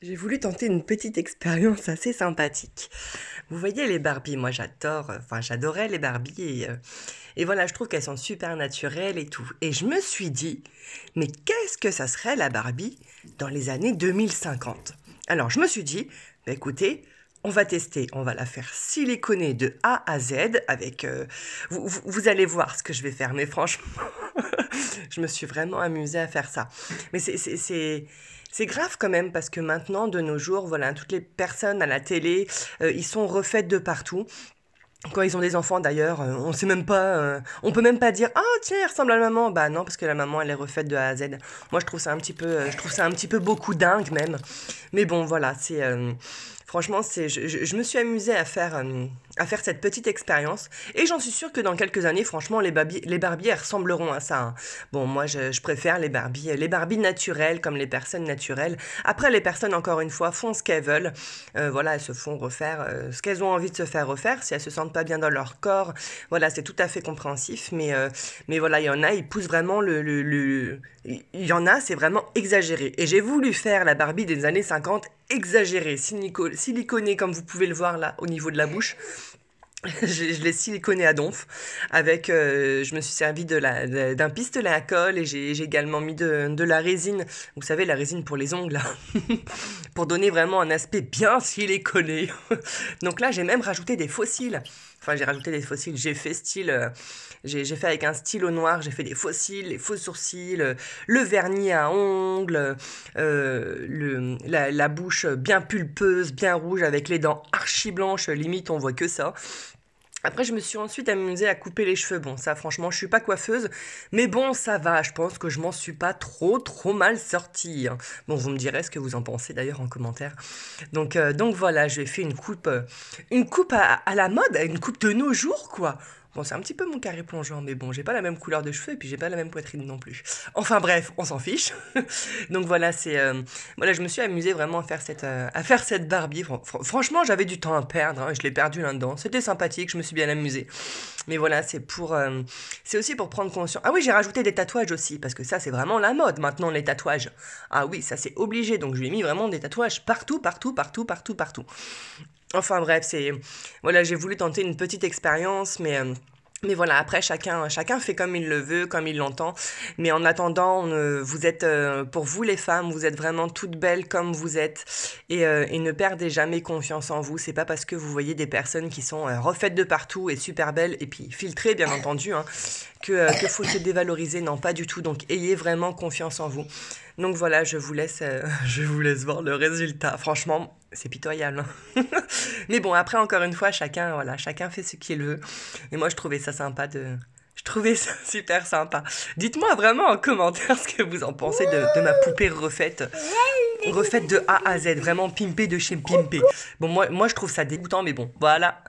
J'ai voulu tenter une petite expérience assez sympathique. Vous voyez les Barbies, moi j'adore, enfin j'adorais les Barbies et voilà, je trouve qu'elles sont super naturelles et tout. Et je me suis dit, mais qu'est-ce que ça serait la Barbie dans les années 2050? Alors je me suis dit, bah, écoutez, on va tester, on va la faire siliconer de A à Z avec... vous allez voir ce que je vais faire, mais franchement, je me suis vraiment amusée à faire ça. Mais c'est grave quand même parce que maintenant, de nos jours, voilà, toutes les personnes à la télé, ils sont refaites de partout. Quand ils ont des enfants d'ailleurs, on sait même pas, on peut même pas dire ah tiens elle ressemble à la maman. Bah non parce que la maman elle est refaite de A à Z. Moi je trouve ça un petit peu, je trouve ça un petit peu beaucoup dingue même. Mais bon voilà c'est, franchement c'est, je me suis amusée à faire cette petite expérience et j'en suis sûre que dans quelques années franchement les Barbies elles ressembleront à ça. Hein. Bon moi je préfère les Barbies naturelles comme les personnes naturelles. Après les personnes encore une fois font ce qu'elles veulent. Voilà, elles se font refaire ce qu'elles ont envie de se faire refaire. Si elles se sentent pas bien dans leur corps, voilà, c'est tout à fait compréhensif. Mais voilà, il y en a, ils poussent vraiment il y en a, c'est vraiment exagéré. Et j'ai voulu faire la Barbie des années 50 exagérée, siliconée comme vous pouvez le voir là au niveau de la bouche. Je l'ai siliconé à donf avec je me suis servi d'un pistolet à colle et j'ai également mis de la résine, vous savez la résine pour les ongles là, pour donner vraiment un aspect bien siliconé. Donc là j'ai même rajouté des fossiles. Enfin j'ai rajouté des fossiles, j'ai fait style j'ai fait avec un stylo noir, j'ai fait des fossiles, les faux sourcils, le vernis à ongles, la bouche bien pulpeuse, bien rouge avec les dents archi blanches, limite on voit que ça. Après, je me suis ensuite amusée à couper les cheveux. Bon, ça, franchement, je suis pas coiffeuse, mais bon, ça va. Je pense que je m'en suis pas trop mal sortie. Hein. Bon, vous me direz ce que vous en pensez d'ailleurs en commentaire. Donc voilà, j'ai fait une coupe à la mode, une coupe de nos jours, quoi. Bon, c'est un petit peu mon carré plongeant, mais bon, j'ai pas la même couleur de cheveux et puis j'ai pas la même poitrine non plus. Enfin bref, on s'en fiche. Donc voilà, voilà, je me suis amusée vraiment à faire cette Barbie. Franchement, j'avais du temps à perdre, hein, je l'ai perdu là-dedans. C'était sympathique, je me suis bien amusée. Mais voilà, c'est aussi pour prendre conscience. Ah oui, j'ai rajouté des tatouages aussi, parce que ça, c'est vraiment la mode maintenant, les tatouages. Ah oui, ça c'est obligé, donc je lui ai mis vraiment des tatouages partout. Enfin bref, voilà, j'ai voulu tenter une petite expérience, mais voilà, après chacun fait comme il le veut, comme il l'entend. Mais en attendant, vous êtes, pour vous les femmes, vous êtes vraiment toutes belles comme vous êtes. Et ne perdez jamais confiance en vous. C'est pas parce que vous voyez des personnes qui sont refaites de partout et super belles, et puis filtrées bien entendu, hein, que faut se dévaloriser. Non, pas du tout. Donc ayez vraiment confiance en vous. Donc voilà, je vous laisse voir le résultat. Franchement, c'est pitoyable. Hein. Mais bon, après, encore une fois, chacun fait ce qu'il veut. Et moi, je trouvais ça super sympa. Dites-moi vraiment en commentaire ce que vous en pensez de ma poupée refaite de A à Z, vraiment pimpée de chez Pimpé. Bon, moi je trouve ça dégoûtant, mais bon, voilà.